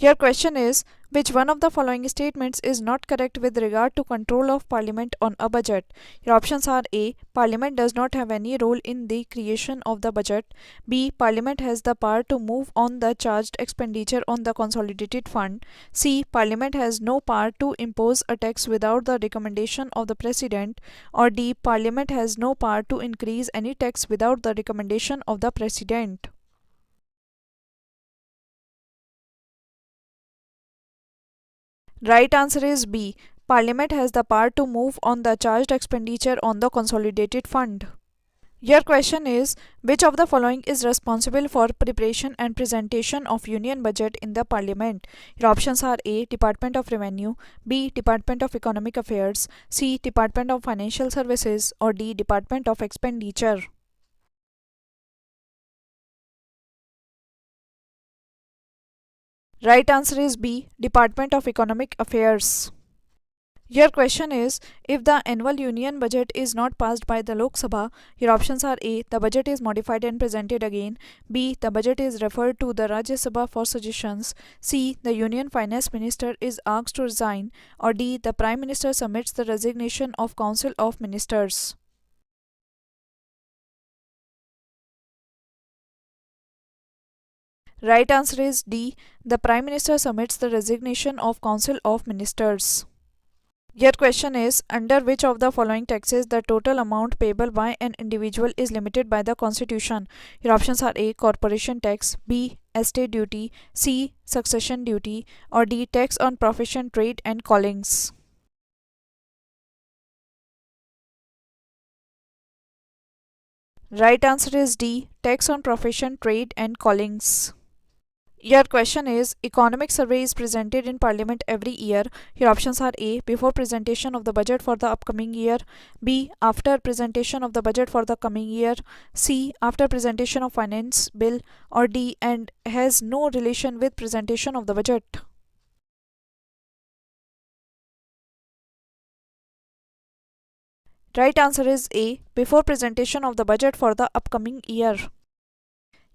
Your question is, which one of the following statements is not correct with regard to control of Parliament on a budget? Your options are A. Parliament does not have any role in the creation of the budget. B. Parliament has the power to move on the charged expenditure on the consolidated fund. C. Parliament has no power to impose a tax without the recommendation of the President. Or D. Parliament has no power to increase any tax without the recommendation of the President. Right answer is B. Parliament has the power to move on the charged expenditure on the consolidated fund. Your question is, which of the following is responsible for preparation and presentation of union budget in the parliament? Your options are A. Department of Revenue, B. Department of Economic Affairs, C. Department of Financial Services, or D. Department of Expenditure. Right answer is B. Department of Economic Affairs. Your question is, if the annual union budget is not passed by the Lok Sabha, your options are A. The budget is modified and presented again. B. The budget is referred to the Rajya Sabha for suggestions. C. The Union Finance Minister is asked to resign. Or D. The Prime Minister submits the resignation of Council of Ministers. Right answer is D. The Prime Minister submits the resignation of Council of Ministers. Your question is, under which of the following taxes the total amount payable by an individual is limited by the Constitution? Your options are A. Corporation tax, B. Estate duty, C. Succession duty, or D. Tax on profession, trade and callings. Right answer is D. Tax on profession, trade and callings. Your question is, economic survey is presented in parliament every year. Your options are A. Before presentation of the budget for the upcoming year, B. After presentation of the budget for the coming year, C. After presentation of finance bill, or D. And has no relation with presentation of the budget. Right answer is A. Before presentation of the budget for the upcoming year.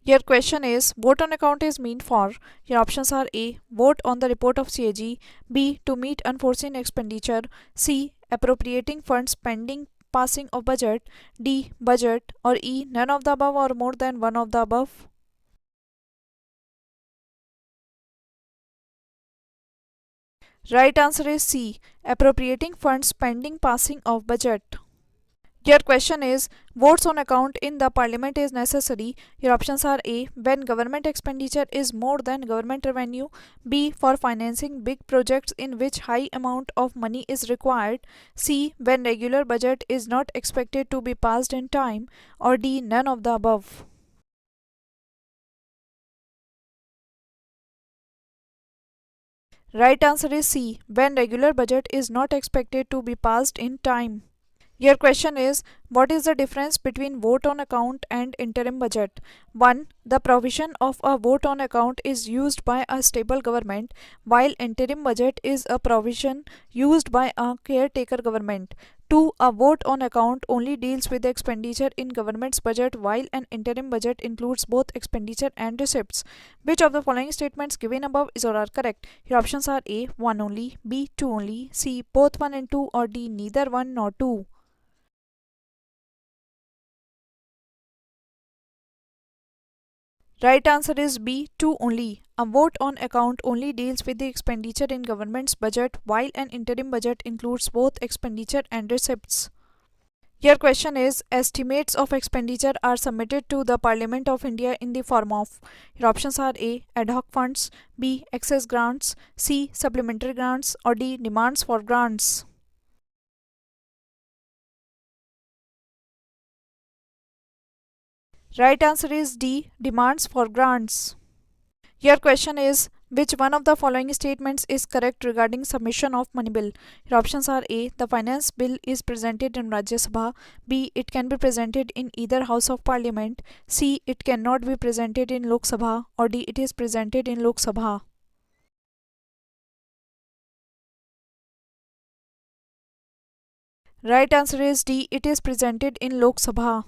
Your question is, vote on account is meant for. Your options are A. Vote on the report of CAG, B. To meet unforeseen expenditure, C. Appropriating funds pending passing of budget, D. Budget, or E. None of the above or more than one of the above. Right answer is C. Appropriating funds pending passing of budget. Your question is, votes on account in the parliament is necessary. Your options are A. When government expenditure is more than government revenue, B. For financing big projects in which high amount of money is required, C. When regular budget is not expected to be passed in time, or D. None of the above. Right answer is C. When regular budget is not expected to be passed in time. Your question is, what is the difference between vote on account and interim budget? 1. The provision of a vote on account is used by a stable government, while interim budget is a provision used by a caretaker government. 2. A vote on account only deals with the expenditure in government's budget, while an interim budget includes both expenditure and receipts. Which of the following statements given above is or are correct? Your options are A. 1 only, B. 2 only, C. Both 1 and 2, or D. Neither 1 nor 2. Right answer is B. 2 only. A vote on account only deals with the expenditure in government's budget, while an interim budget includes both expenditure and receipts. Your question is, estimates of expenditure are submitted to the Parliament of India in the form of. Your options are A. Ad hoc funds, B. Excess grants, C. Supplementary grants, or D. Demands for grants. Right answer is D. Demands for grants. Your question is, which one of the following statements is correct regarding submission of money bill? Your options are A. The finance bill is presented in Rajya Sabha, B. It can be presented in either house of parliament, C. It cannot be presented in Lok Sabha, or D. It is presented in Lok Sabha. Right answer is D. It is presented in Lok Sabha.